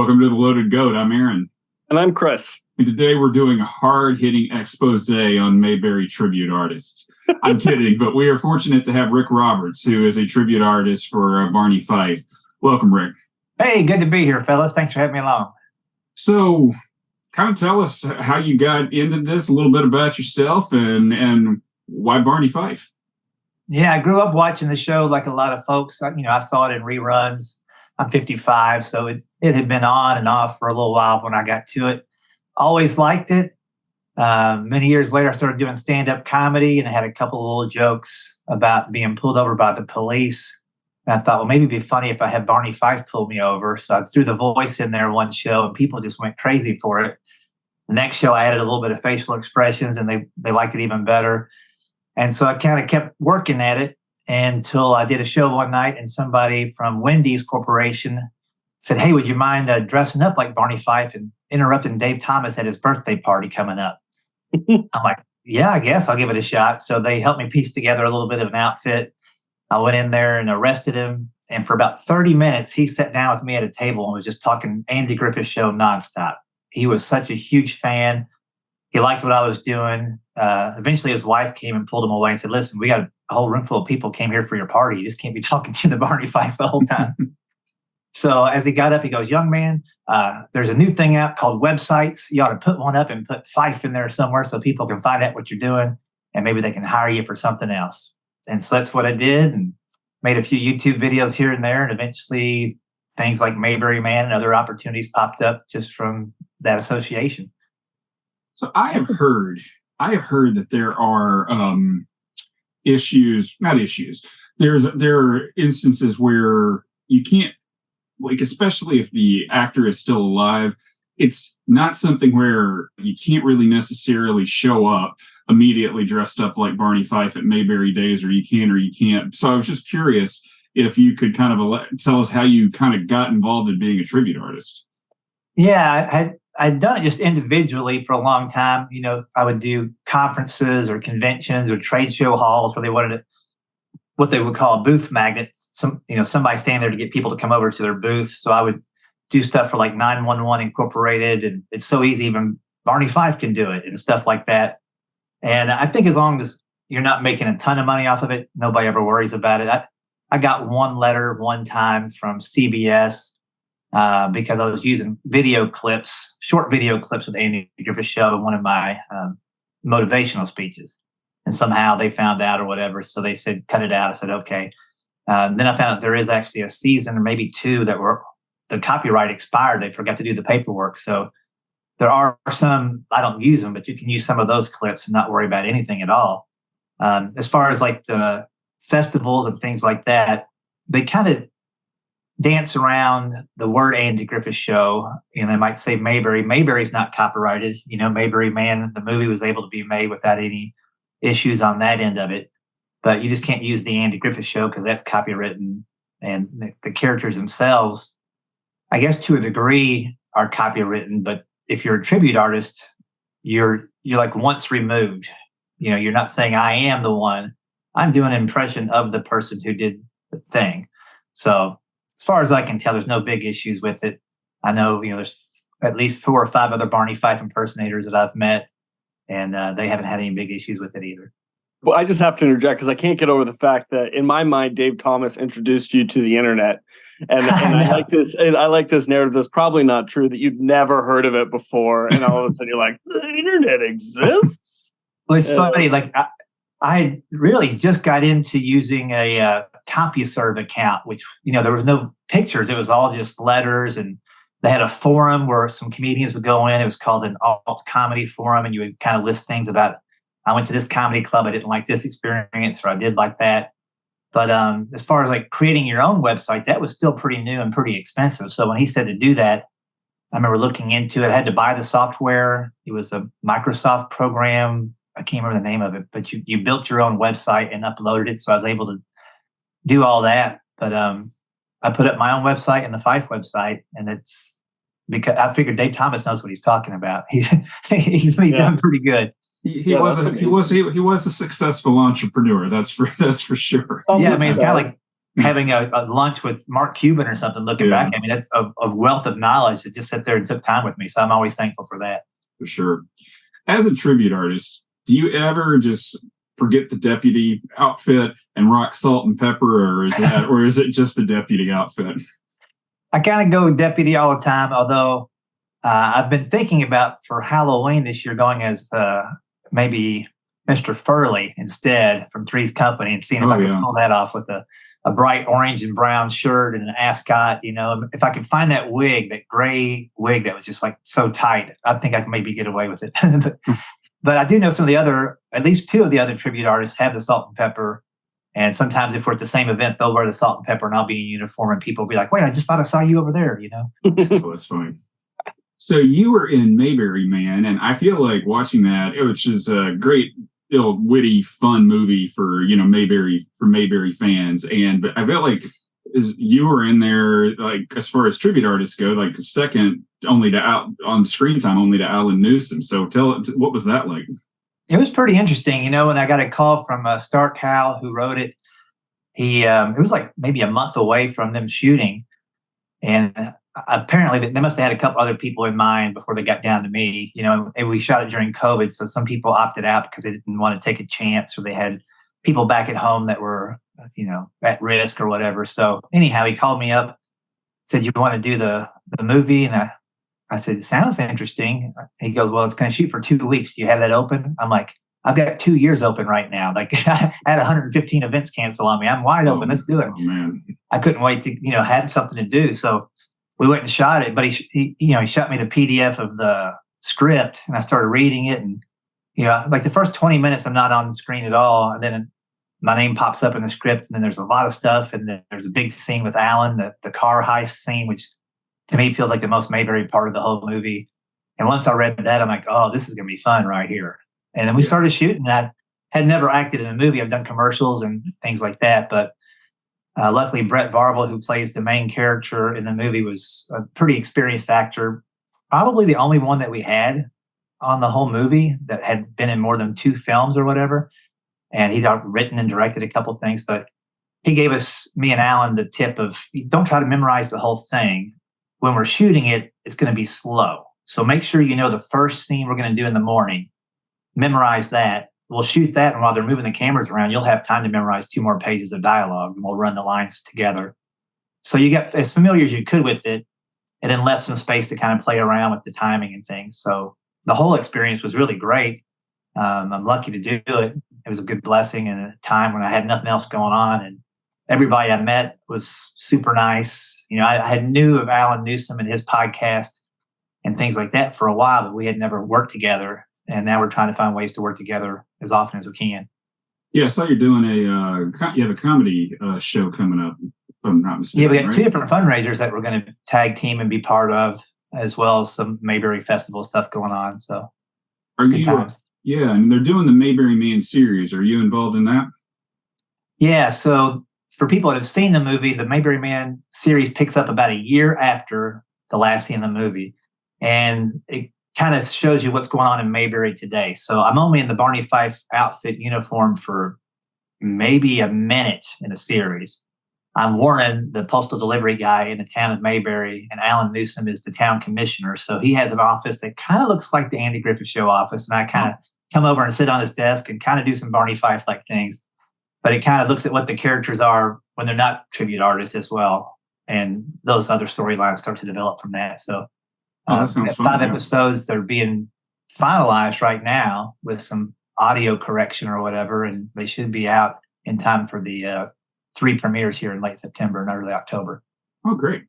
Welcome to the Loaded Goat. I'm Aaron. And I'm Chris. And today we're doing a hard-hitting expose on Mayberry tribute artists. I'm kidding, but we are fortunate to have Rik Roberts, who is a tribute artist for Barney Fife. Welcome, Rik. Hey, good to be here, fellas. Thanks for having me along. So, kind of tell us how you got into this, a little bit about yourself, and why Barney Fife. Yeah, I grew up watching the show like a lot of folks. I saw it in reruns. I'm 55, so it had been on and off for a little while when I got to it. Always liked it. Many years later, I started doing stand-up comedy, and I had a couple of little jokes about being pulled over by the police. And I thought, well, maybe it'd be funny if I had Barney Fife pull me over. So I threw the voice in there one show, and people just went crazy for it. The next show, I added a little bit of facial expressions, and they liked it even better. And so I kind of kept working at it until I did a show one night, and somebody from Wendy's Corporation said, hey, would you mind dressing up like Barney Fife and interrupting Dave Thomas at his birthday party coming up? I'm like, yeah, I guess I'll give it a shot. So they helped me piece together a little bit of an outfit. I went in there and arrested him. And for about 30 minutes, he sat down with me at a table and was just talking Andy Griffith Show nonstop. He was such a huge fan. He liked what I was doing. Eventually, his wife came and pulled him away and said, listen, we got a whole room full of people came here for your party. You just can't be talking to the Barney Fife the whole time. So as he got up, he goes, young man, there's a new thing out called websites. You ought to put one up and put Fife in there somewhere so people can find out what you're doing, and maybe they can hire you for something else. And so that's what I did, and made a few YouTube videos here and there. And eventually things like Mayberry Man and other opportunities popped up just from that association. So I have heard that there are there are instances where you can't, like, especially if the actor is still alive, it's not something where you can't really necessarily show up immediately dressed up like Barney Fife at Mayberry Days, or you can or you can't. So I was just curious if you could kind of tell us how you kind of got involved in being a tribute artist. Yeah, I'd done it just individually for a long time. I would do conferences or conventions or trade show halls where they wanted what they would call a booth magnet. Somebody standing there to get people to come over to their booth. So I would do stuff for like 911 Incorporated, and it's so easy, even Barney Fife can do it and stuff like that. And I think as long as you're not making a ton of money off of it, nobody ever worries about it. I got one letter one time from CBS because I was using short video clips with Andy Griffith Show in one of my motivational speeches. And somehow they found out or whatever. So they said, cut it out. I said, okay. Then I found out there is actually a season or maybe two that the copyright expired. They forgot to do the paperwork. So there are some, I don't use them, but you can use some of those clips and not worry about anything at all. As far as like the festivals and things like that, they kind of dance around the word Andy Griffith Show, and they might say Mayberry. Mayberry's not copyrighted. Mayberry Man, the movie was able to be made without any issues on that end of it. But you just can't use the Andy Griffith Show because that's copywritten, and the characters themselves, I guess to a degree, are copywritten. But if you're a tribute artist, you're like once removed. You're not saying I am the one. I'm doing an impression of the person who did the thing. So as far as I can tell, there's no big issues with it. I know, there's at least 4 or 5 other Barney Fife impersonators that I've met, and they haven't had any big issues with it either. Well, I just have to interject because I can't get over the fact that in my mind, Dave Thomas introduced you to the internet. And I like this. And I like this narrative that's probably not true, that you'd never heard of it before. And all of a sudden you're like, the internet exists? Well, it's funny. Like I really just got into using a CompuServe account, which, there was no pictures. It was all just letters, and they had a forum where some comedians would go in. It was called an alt comedy forum, and you would kind of list things about, I went to this comedy club, I didn't like this experience, or I did like that. But as far as like creating your own website, that was still pretty new and pretty expensive. So when he said to do that, I remember looking into it. I had to buy the software. It was a Microsoft program. I can't remember the name of it, but you built your own website and uploaded it. So I was able to do all that. But I put up my own website and the Fife website, and it's because I figured Dave Thomas knows what he's talking about. He's done pretty good. He was a successful entrepreneur. That's for sure. Yeah, I mean, it's kind of like having a lunch with Mark Cuban or something, looking back, I mean, that's a wealth of knowledge that just sat there and took time with me. So I'm always thankful for that. For sure. As a tribute artist, do you ever just forget the deputy outfit and rock salt and pepper, or is it just the deputy outfit? I kind of go with deputy all the time, although I've been thinking about for Halloween this year going as maybe Mr. Furley instead from Three's Company, and seeing if I could pull that off with a bright orange and brown shirt and an ascot. If I could find that wig, that gray wig that was just like so tight, I think I could maybe get away with it. But I do know some of the other, at least two of the other tribute artists have the salt and pepper. And sometimes if we're at the same event, they'll wear the salt and pepper and I'll be in uniform and people will be like, wait, I just thought I saw you over there, Oh, that's funny. So you were in Mayberry Man, and I feel like watching that, which is a great, witty, fun movie for Mayberry fans. But I felt like you were in there, like as far as tribute artists go, like second only to on screen time only to Alan Newsom. So what was that like? It was pretty interesting, when I got a call from Stark Howell, who wrote it. It was like maybe a month away from them shooting, and apparently they must have had a couple other people in mind before they got down to me. And we shot it during COVID, so some people opted out because they didn't want to take a chance, or they had people back at home that were, at risk or whatever. So anyhow, he called me up, said, "You want to do the movie?" And I said, "It sounds interesting." He goes, "Well, it's going to shoot for 2 weeks. Do you have that open?" I'm like, "I've got 2 years open right now. Like I had 115 events cancel on me. I'm wide open. Let's do it." Oh, man. I couldn't wait to, have something to do. So we went and shot it, but he shot me the PDF of the script and I started reading it. And, like the first 20 minutes, I'm not on the screen at all. And then my name pops up in the script, and then there's a lot of stuff. And then there's a big scene with Alan, the car heist scene, which to me feels like the most Mayberry part of the whole movie. And once I read that, I'm like, oh, this is going to be fun right here. And then we started shooting. I had never acted in a movie. I've done commercials and things like that. But luckily, Brett Varvel, who plays the main character in the movie, was a pretty experienced actor. Probably the only one that we had on the whole movie that had been in more than 2 films or whatever. And he'd written and directed a couple things. But he gave me and Alan the tip of, don't try to memorize the whole thing. When we're shooting it, it's going to be slow. So make sure you know the first scene we're going to do in the morning. Memorize that. We'll shoot that, and while they're moving the cameras around, you'll have time to memorize 2 more pages of dialogue, and we'll run the lines together. So you got as familiar as you could with it, and then left some space to kind of play around with the timing and things. So the whole experience was really great. I'm lucky to do it. It was a good blessing in a time when I had nothing else going on, and everybody I met was super nice. I had knew of Alan Newsom and his podcast and things like that for a while, but we had never worked together. And now we're trying to find ways to work together as often as we can. Yeah, I saw you're doing you have a comedy show coming up, if I'm not mistaken. Yeah, we got 2 different fundraisers that we're going to tag team and be part of, as well as some Mayberry Festival stuff going on. So it's good times. Yeah, and they're doing the Mayberry Man series. Are you involved in that? Yeah, so for people that have seen the movie, the Mayberry Man series picks up about a year after the last scene in the movie. And it kind of shows you what's going on in Mayberry today. So I'm only in the Barney Fife outfit uniform for maybe a minute in the series. I'm Warren, the postal delivery guy in the town of Mayberry, and Alan Newsom is the town commissioner. So he has an office that kind of looks like the Andy Griffith Show office. And I kind of come over and sit on his desk and kind of do some Barney Fife-like things. But it kind of looks at what the characters are when they're not tribute artists as well. And those other storylines start to develop from that. So that sounds fun, 5 episodes that are being finalized right now with some audio correction or whatever. And they should be out in time for the 3 premieres here in late September and early October. Oh, great.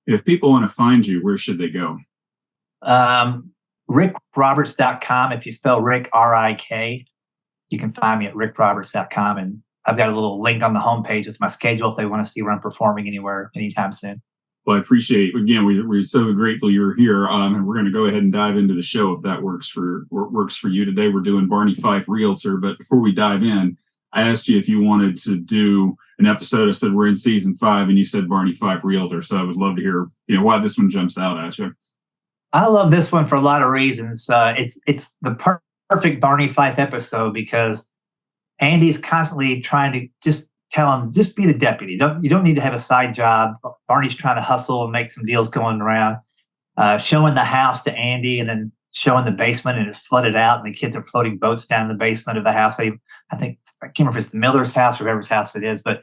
If people want to find you, where should they go? RikRoberts.com. If you spell Rik, R-I-K, you can find me at RikRoberts.com. And I've got a little link on the homepage with my schedule if they want to see where I'm performing anywhere anytime soon. Well, I appreciate, again, we're so grateful you're here. And we're going to go ahead and dive into the show if that works for you today. We're doing Barney Fife Realtor. But before we dive in, I asked you if you wanted to do an episode. I said we're in season 5, and you said Barney Fife Realtor. So I would love to hear, why this one jumps out at you. I love this one for a lot of reasons. It's the perfect Barney Fife episode because Andy's constantly trying to just tell him, just be the deputy. You don't need to have a side job. Barney's trying to hustle and make some deals going around. Showing the house to Andy and then showing the basement, and it's flooded out and the kids are floating boats down in the basement of the house. I can't remember if it's the Miller's house or whoever's house it is, but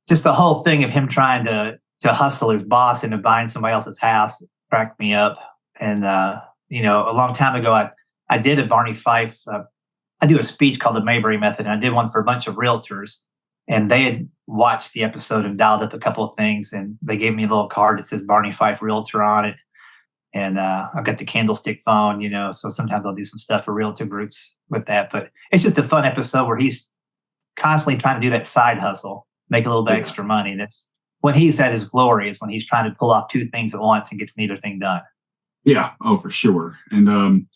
just the whole thing of him trying to hustle his boss into buying somebody else's house cracked me up. And, a long time ago, I did a Barney Fife. I do a speech called the Mayberry Method, and I did one for a bunch of realtors. And they had watched the episode and dialed up a couple of things, and they gave me a little card that says Barney Fife Realtor on it. And I've got the candlestick phone, so sometimes I'll do some stuff for realtor groups with that. But it's just a fun episode where he's constantly trying to do that side hustle, make a little bit extra money. That's when he's at his glory, is when he's trying to pull off two things at once and gets neither thing done. Yeah. Oh, for sure. And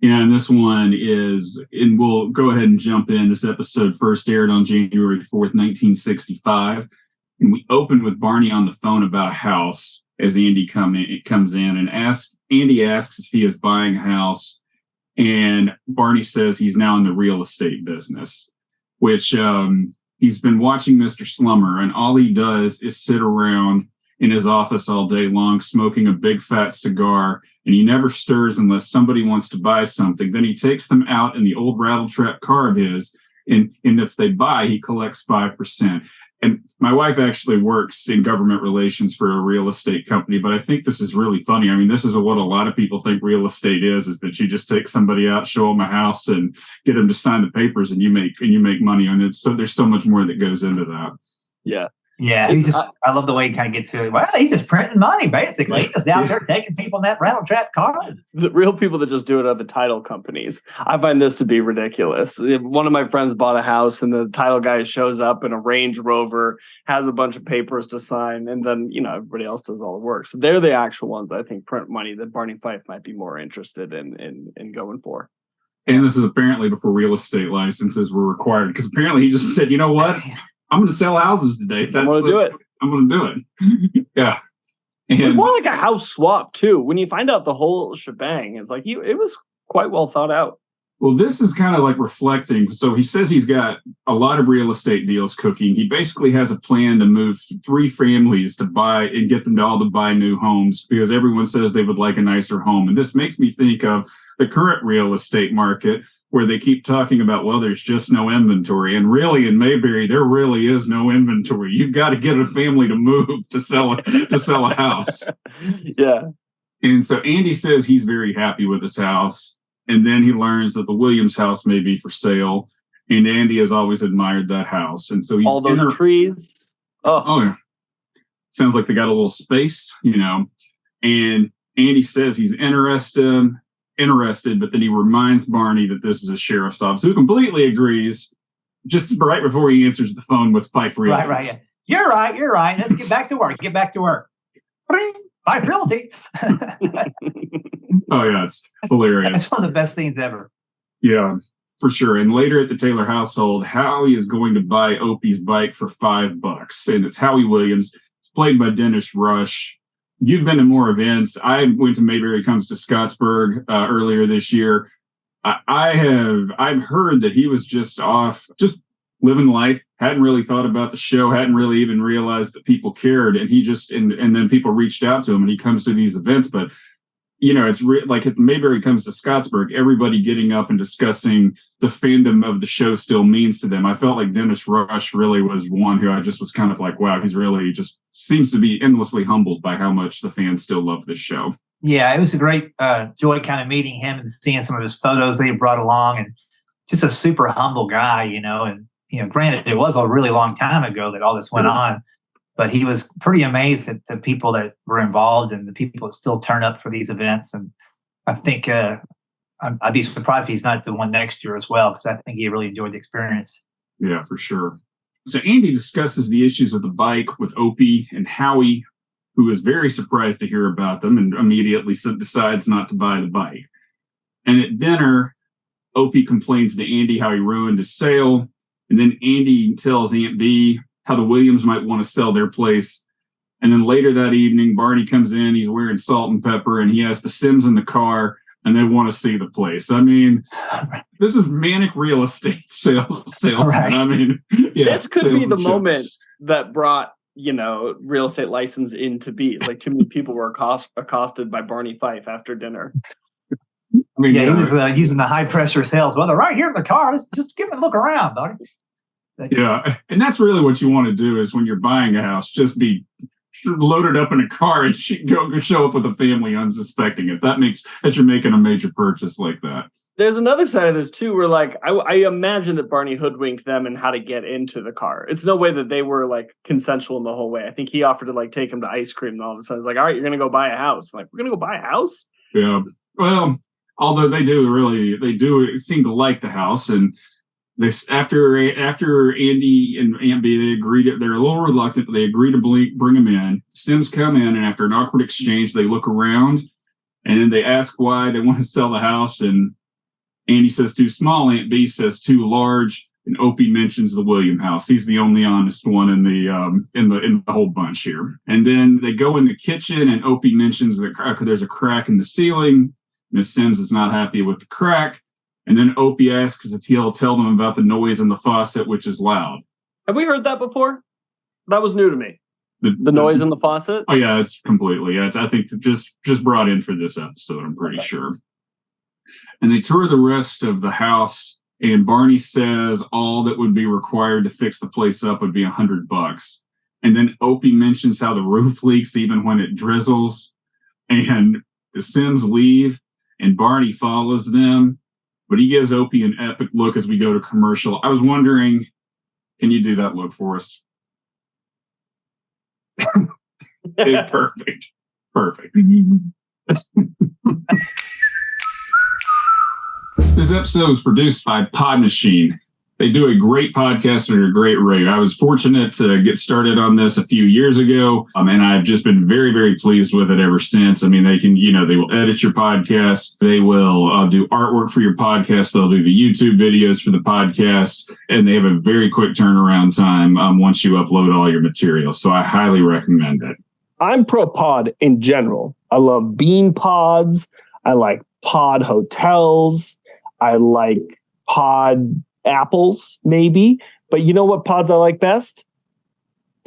and this one is, and we'll go ahead and jump in. This episode first aired on January 4th, 1965. And we opened with Barney on the phone about a house as Andy comes in and Andy asks if he is buying a house. And Barney says he's now in the real estate business, which he's been watching Mr. Slummer, and all he does is sit around in his office all day long, smoking a big fat cigar, and he never stirs unless somebody wants to buy something. Then he takes them out in the old rattletrap car of his, and if they buy, he collects 5%. And my wife actually works in government relations for a real estate company, but I think this is really funny. I mean, this is what a lot of people think real estate is that you just take somebody out, show them a house, and get them to sign the papers, and you make money on it. So there's so much more that goes into that. Yeah. Yeah, I love the way he kind of gets to it. Well, he's just printing money, basically. He's just out there taking people in that rattletrap car. The real people that just do it are the title companies. I find this to be ridiculous. One of my friends bought a house, and the title guy shows up in a Range Rover, has a bunch of papers to sign, and then, everybody else does all the work. So they're the actual ones, I think, print money that Barney Fife might be more interested in going for. And this is apparently before real estate licenses were required, because apparently he just said, you know what? I'm going to sell houses today. I'm going to do it. Yeah. And it was more like a house swap, too. When you find out the whole shebang, it's like it was quite well thought out. Well, this is kind of like reflecting. So he says he's got a lot of real estate deals cooking. He basically has a plan to move 3 families to buy and get them all to buy new homes, because everyone says they would like a nicer home. And this makes me think of the current real estate market, where they keep talking about, well, there's just no inventory. And really, in Mayberry, there really is no inventory. You've got to get a family to move to sell a house. Yeah. And so Andy says he's very happy with his house. And then he learns that the Williams house may be for sale. And Andy has always admired that house. And so he's all those trees. Oh, yeah. Sounds like they got a little space, And Andy says he's interested, but then he reminds Barney that this is a sheriff's office, who completely agrees just right before he answers the phone with Fife Realty. Right. Yeah. You're right. Let's get back to work. Fife Realty. Oh, yeah, it's hilarious. That's one of the best scenes ever. Yeah, for sure. And later at the Taylor household, Howie is going to buy Opie's bike for $5. And it's Howie Williams. It's played by Dennis Rush. You've been to more events. I went to Mayberry Comes to Scottsburg earlier this year. I've heard that he was just off, just living life, hadn't really thought about the show, hadn't really even realized that people cared. And he just, and then people reached out to him, and he comes to these events. But, it's like at Mayberry Comes to Scottsburg, everybody getting up and discussing the fandom of the show still means to them. I felt like Dennis Rush really was one who I just was kind of like, wow, he's really just seems to be endlessly humbled by how much the fans still love this show. Yeah, it was a great joy kind of meeting him and seeing some of his photos that he brought along, and just a super humble guy, and, granted, it was a really long time ago that all this went on, but he was pretty amazed at the people that were involved and the people that still turn up for these events. And I think I'd be surprised if he's not the one next year as well, because I think he really enjoyed the experience. Yeah, for sure. So Andy discusses the issues with the bike with Opie and Howie, who is very surprised to hear about them and immediately decides not to buy the bike. And at dinner, Opie complains to Andy how he ruined his sale. And then Andy tells Aunt B how the Williams might want to sell their place. And then later that evening, Barney comes in, he's wearing salt and pepper, and he has the Sims in the car. and they want to see the place. I mean, this is manic real estate salesman. Right. I mean, this could be the moment that brought, real estate license into bees. Like, too many people were accosted by Barney Fife after dinner. I mean, he was using the high pressure sales. Well, they're right here in the car. Let's just give it a look around, buddy. Yeah, and that's really what you want to do is when you're buying a house, just be loaded up in a car and go show up with a family unsuspecting it. That you're making a major purchase like that. There's another side of this too, where like I imagine that Barney hoodwinked them and how to get into the car. It's no way that they were like consensual in the whole way. I think he offered to like take him to ice cream, and all of a sudden it's like, all right, you're gonna go buy a house. I'm like, we're gonna go buy a house? Yeah. Well, although they do seem to like the house, and this after Andy and Aunt B, they agreed. They're a little reluctant, but they agree to bring him in. Sims come in, and after an awkward exchange, they look around, and then they ask why they want to sell the house. And Andy says too small. Aunt B says too large. And Opie mentions the William house. He's the only honest one in the whole bunch here. And then they go in the kitchen, and Opie mentions that there's a crack in the ceiling. Miss Sims is not happy with the crack. And then Opie asks if he'll tell them about the noise in the faucet, which is loud. Have we heard that before? That was new to me. The noise in the faucet? Oh, yeah, it's completely. Yeah, I think just brought in for this episode, I'm pretty sure. And they tour the rest of the house, and Barney says all that would be required to fix the place up would be $100. And then Opie mentions how the roof leaks even when it drizzles. And the Sims leave, and Barney follows them. But he gives Opie an epic look as we go to commercial. I was wondering, can you do that look for us? Perfect. This episode was produced by Pod Machine. They do a great podcast and a great rate. I was fortunate to get started on this a few years ago, and I've just been very, very pleased with it ever since. I mean, they will edit your podcast. They will do artwork for your podcast. They'll do the YouTube videos for the podcast, and they have a very quick turnaround time once you upload all your material. So I highly recommend it. I'm pro pod in general. I love bean pods. I like pod hotels. I like pod apples, maybe. But you know what pods I like best?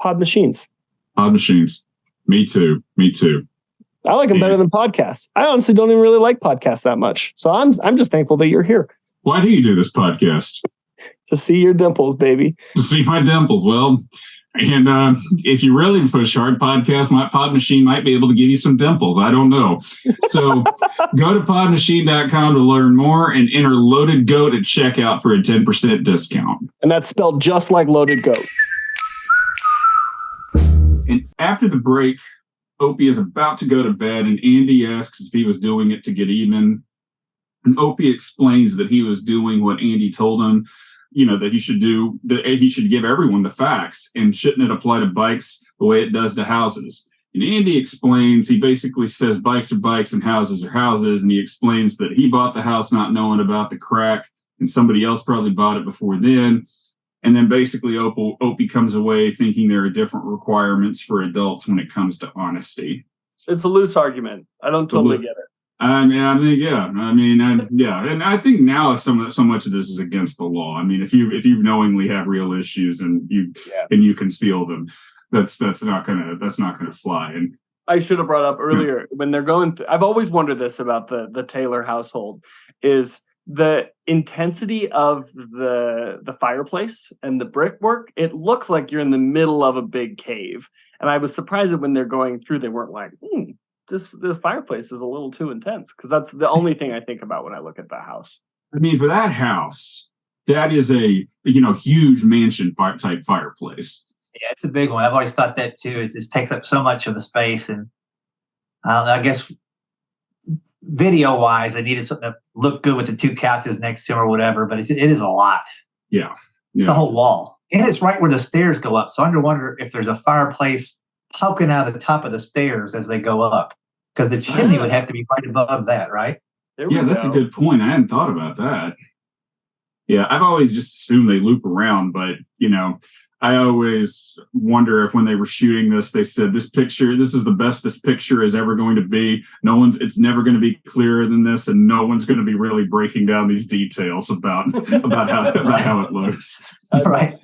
Pod machines. Pod machines. Me too. I like them better than podcasts. I honestly don't even really like podcasts that much. So I'm just thankful that you're here. Why do you do this podcast? To see your dimples, baby. To see my dimples. Well, and if you really push hard, my Pod Machine might be able to give you some dimples. I don't know. So go to podmachine.com to learn more and enter Loaded Goat at checkout for a 10% discount. And that's spelled just like Loaded Goat. And after the break, Opie is about to go to bed, and Andy asks if he was doing it to get even. And Opie explains that he was doing what Andy told him, that he should do, that he should give everyone the facts, and shouldn't it apply to bikes the way it does to houses. And Andy explains, he basically says bikes are bikes and houses are houses. And he explains that he bought the house not knowing about the crack, and somebody else probably bought it before then. And then basically Opie comes away thinking there are different requirements for adults when it comes to honesty. It's a loose argument. I don't totally get it. And I think now so much of this is against the law. I mean, if you knowingly have real issues and you conceal them, that's not gonna fly. And I should have brought up earlier when they're going I've always wondered this about the Taylor household is the intensity of the fireplace and the brickwork. It looks like you're in the middle of a big cave. And I was surprised that when they're going through, they weren't like, this fireplace is a little too intense, because that's the only thing I think about when I look at the house. I mean, for that house, that is a huge mansion type fireplace. Yeah, it's a big one. I've always thought that too. It just takes up so much of the space, and I guess video wise, they needed something to look good with the two couches next to them or whatever. But it is a lot. Yeah, it's a whole wall, and it's right where the stairs go up. So I wonder if there's a fireplace poking out of the top of the stairs as they go up, because the chimney would have to be right above that, right? Yeah, that's a good point. I hadn't thought about that. Yeah, I've always just assumed they loop around, but I always wonder if when they were shooting this, they said this is the best this picture is ever going to be. It's never going to be clearer than this, and no one's going to be really breaking down these details about how it looks. Right.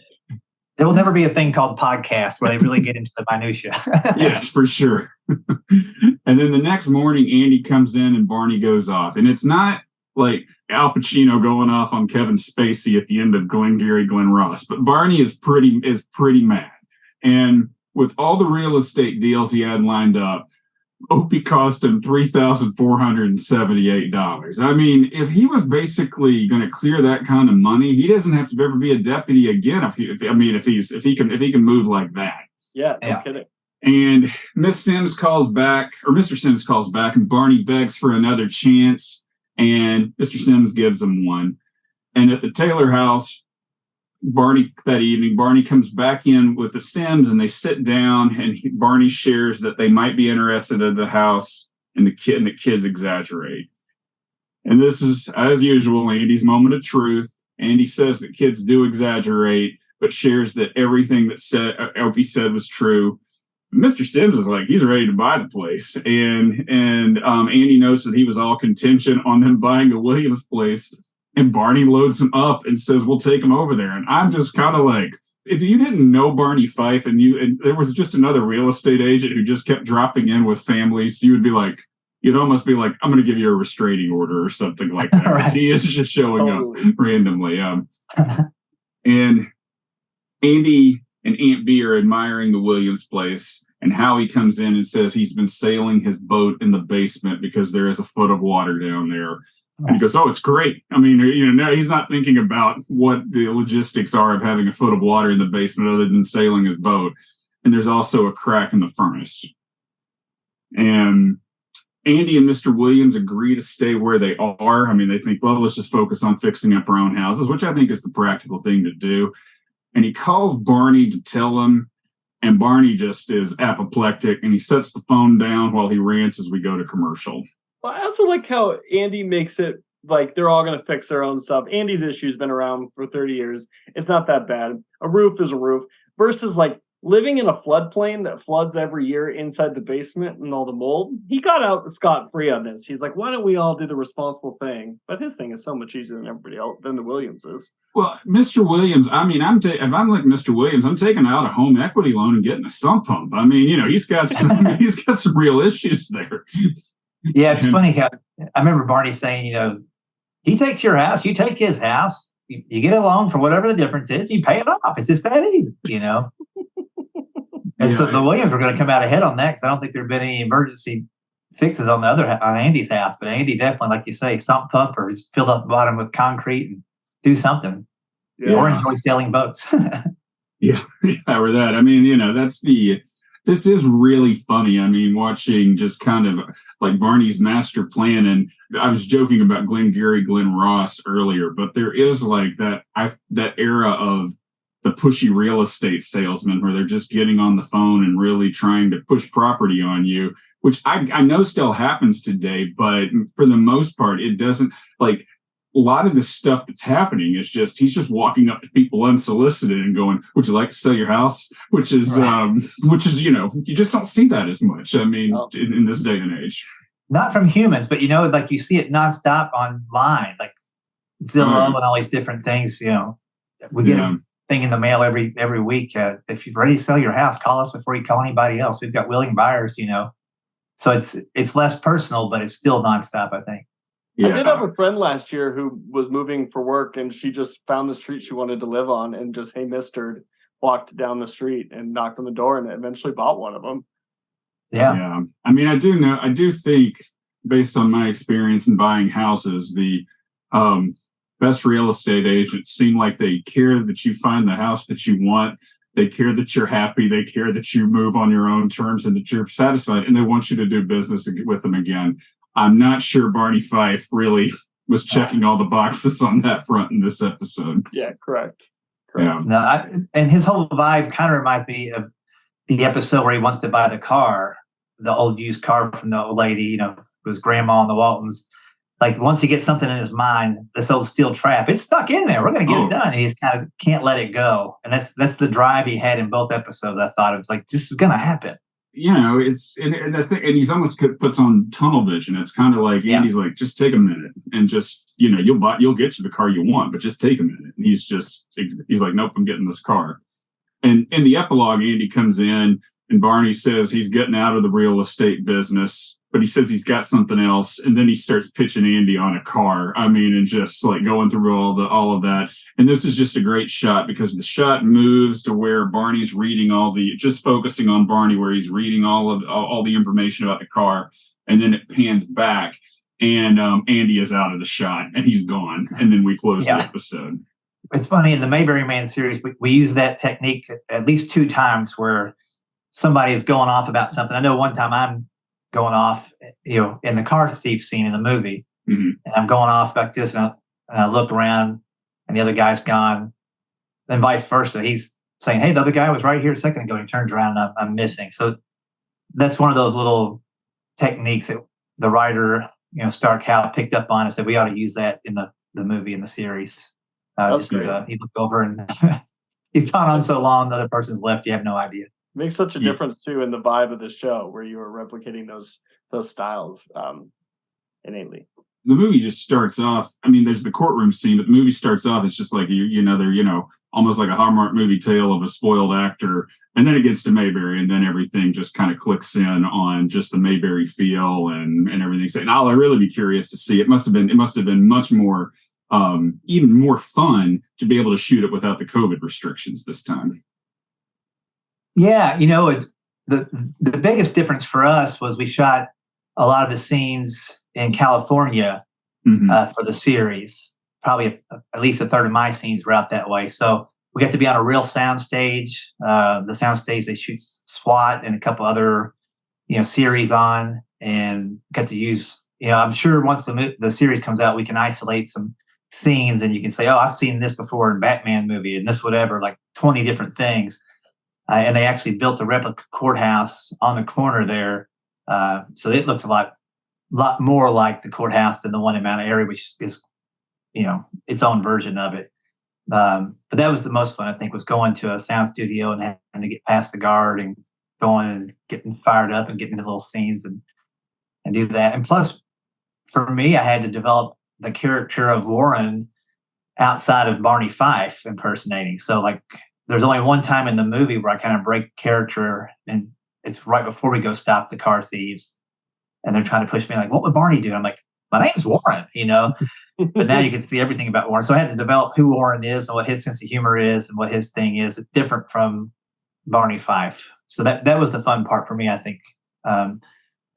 There will never be a thing called podcast where they really get into the minutia. Yes, for sure. And then the next morning, Andy comes in and Barney goes off, and it's not like Al Pacino going off on Kevin Spacey at the end of Glengarry Glen Ross, but Barney is pretty mad. And with all the real estate deals he had lined up, Opie cost him $3,478. I mean, if he was basically going to clear that kind of money, he doesn't have to ever be a deputy again. If he can move like that. Yeah, no kidding. And Mr. Sims calls back, and Barney begs for another chance, and Mr. Sims gives him one. And at the Taylor house, Barney comes back in with the Sims, and they sit down, and Barney shares that they might be interested in the house, and the kids exaggerate. And this is, as usual, Andy's moment of truth. Andy says that kids do exaggerate, but shares that everything that Opie said was true. Mr. Sims is like, he's ready to buy the place. And Andy knows that he was all contention on them buying the Williams place. And Barney loads him up and says, we'll take him over there. And I'm just kind of like, if you didn't know Barney Fife and there was just another real estate agent who just kept dropping in with families, you'd almost be like, I'm going to give you a restraining order or something like that. Right. He is just showing up randomly. And Andy and Aunt B are admiring the Williams place and how he comes in and says he's been sailing his boat in the basement because there is a foot of water down there. And he goes, oh, it's great. I mean, no, he's not thinking about what the logistics are of having a foot of water in the basement other than sailing his boat. And there's also a crack in the furnace. And Andy and Mr. Williams agree to stay where they are. I mean, they think, well, let's just focus on fixing up our own houses, which I think is the practical thing to do. And he calls Barney to tell him, and Barney just is apoplectic, and he sets the phone down while he rants as we go to commercial. Well, I also like how Andy makes it like they're all going to fix their own stuff. Andy's issue's been around for 30 years. It's not that bad. A roof is a roof versus like living in a floodplain that floods every year inside the basement and all the mold. He got out scot-free on this. He's like, why don't we all do the responsible thing? But his thing is so much easier than everybody else, than the Williams is. Well, Mr. Williams, I mean, if I'm like Mr. Williams, I'm taking out a home equity loan and getting a sump pump. I mean, he's got some real issues there. Yeah, it's funny how I remember Barney saying, he takes your house, you take his house, you get a loan for whatever the difference is, you pay it off. It's just that easy, And so the Williams were going to come out ahead on that because I don't think there have been any emergency fixes on Andy's house. But Andy definitely, like you say, sump pump or just fill up the bottom with concrete and do something. Yeah. Or enjoy sailing boats. Yeah, or that. I mean, this is really funny. I mean, watching just kind of like Barney's master plan. And I was joking about Glengarry Glen Ross earlier, but there is like that era of the pushy real estate salesman where they're just getting on the phone and really trying to push property on you, which I know still happens today, but for the most part, it doesn't. Like a lot of the stuff that's happening is just he's just walking up to people unsolicited and going, would you like to sell your house? Which is right. You just don't see that as much. I mean, in this day and age. Not from humans, but like you see it nonstop online, like Zillow and all these different things. We get a thing in the mail every week. If you're ready to sell your house, call us before you call anybody else. We've got willing buyers. So it's less personal, but it's still nonstop, I think. Yeah. I did have a friend last year who was moving for work, and she just found the street she wanted to live on and just, hey, mister, walked down the street and knocked on the door and eventually bought one of them. Yeah. I mean, I do think based on my experience in buying houses, the best real estate agents seem like they care that you find the house that you want. They care that you're happy. They care that you move on your own terms and that you're satisfied, and they want you to do business with them again. I'm not sure Barney Fife really was checking all the boxes on that front in this episode. Yeah, correct. Yeah. No, and his whole vibe kind of reminds me of the episode where he wants to buy the old used car from the old lady, it was grandma and the Waltons. like once he gets something in his mind, this old steel trap, it's stuck in there. We're going to get it done. And he just kind of can't let it go. And that's the drive he had in both episodes. I thought it was like, this is going to happen. It's and he's almost puts on tunnel vision. It's kind of like Andy's like, just take a minute and just you'll get you the car you want, but just take a minute. And he's like, nope, I'm getting this car. And in the epilogue, Andy comes in and Barney says he's getting out of the real estate business, but he says he's got something else. And then he starts pitching Andy on a car. I mean, and just like going through all of that. And this is just a great shot because the shot moves to where Barney's reading just focusing on Barney, where he's reading all the information about the car. And then it pans back and Andy is out of the shot and he's gone. And then we close the episode. It's funny in the Mayberry Man series, we use that technique at least 2 times where somebody is going off about something. I know one time I'm going off, in the car thief scene in the movie, and I'm going off like this, and I look around, and the other guy's gone. Then vice versa, he's saying, "Hey, the other guy was right here a second ago." And he turns around, and I'm missing. So that's one of those little techniques that the writer, Stark Howe, picked up on and said we ought to use that in the movie and the series. He looked over and you've gone on so long, the other person's left. You have no idea. Makes such a difference too in the vibe of the show where you are replicating those styles innately. The movie just starts off. I mean, there's the courtroom scene, but the movie starts off. It's just like they're almost like a Hallmark movie tale of a spoiled actor, and then it gets to Mayberry, and then everything just kind of clicks in on just the Mayberry feel and everything. So, and I'll really be curious to see. It must have been much more, even more fun to be able to shoot it without the COVID restrictions this time. Yeah, the biggest difference for us was we shot a lot of the scenes in California for the series. Probably at least a third of my scenes were out that way. So we got to be on a real soundstage. The soundstage they shoot SWAT and a couple other series on, and got to use. I'm sure once the series comes out, we can isolate some scenes, and you can say, "Oh, I've seen this before in Batman movie, and this whatever," like 20 different things. And they actually built a replica courthouse on the corner there. So it looked a lot more like the courthouse than the one in Mount Airy, which is, its own version of it. But that was the most fun, I think, was going to a sound studio and having to get past the guard and going and getting fired up and getting into little scenes and do that. And plus, for me, I had to develop the character of Warren outside of Barney Fife impersonating. So, like, there's only one time in the movie where I kind of break character, and it's right before we go stop the car thieves. And they're trying to push me like, what would Barney do? And I'm like, my name's Warren, But now you can see everything about Warren. So I had to develop who Warren is and what his sense of humor is and what his thing is. It's different from Barney Fife. So that was the fun part for me, I think. But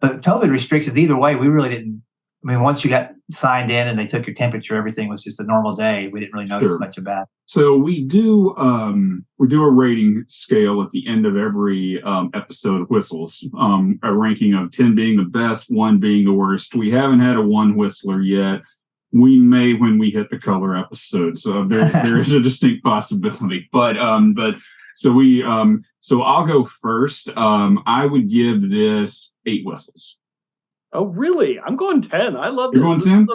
COVID restrictions, either way, we really didn't. I mean, once you got signed in and they took your temperature, everything was just a normal day. We didn't really notice much about it. So we do a rating scale at the end of every episode of Whistles, a ranking of 10 being the best, 1 being the worst. We haven't had a 1 whistler yet. We may when we hit the color episode. So there is a distinct possibility. But so I'll go first. I would give this 8 whistles. Oh, really? I'm going 10. I love this. You're going 10?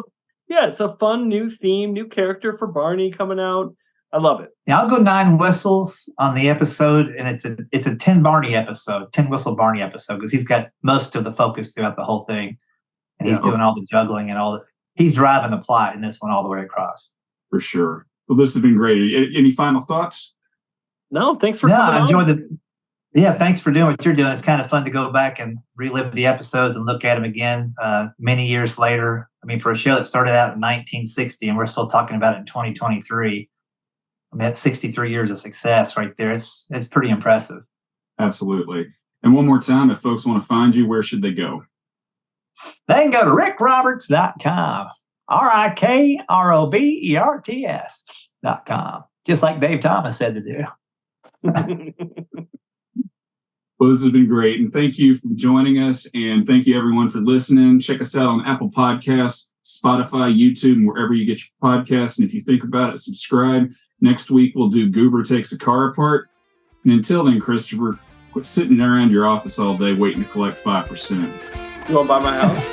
It's a fun new theme, new character for Barney coming out. I love it. Yeah, I'll go 9 whistles on the episode, and it's a 10 Barney episode, 10 whistle Barney episode, because he's got most of the focus throughout the whole thing, and he's doing all the juggling and he's driving the plot in this one all the way across. For sure. Well, this has been great. Any final thoughts? No, thanks for coming I enjoyed thanks for doing what you're doing. It's kind of fun to go back and relive the episodes and look at them again many years later. I mean, for a show that started out in 1960 and we're still talking about it in 2023, I mean, that's 63 years of success right there. It's pretty impressive. Absolutely. And one more time, if folks want to find you, where should they go? They can go to RikRoberts.com. RikRoberts.com. Just like Dave Thomas said to do. Well, this has been great. And thank you for joining us. And thank you, everyone, for listening. Check us out on Apple Podcasts, Spotify, YouTube, and wherever you get your podcasts. And if you think about it, subscribe. Next week, we'll do Goober Takes a Car Apart. And until then, Christopher, quit sitting around your office all day waiting to collect 5%. You want to buy my house?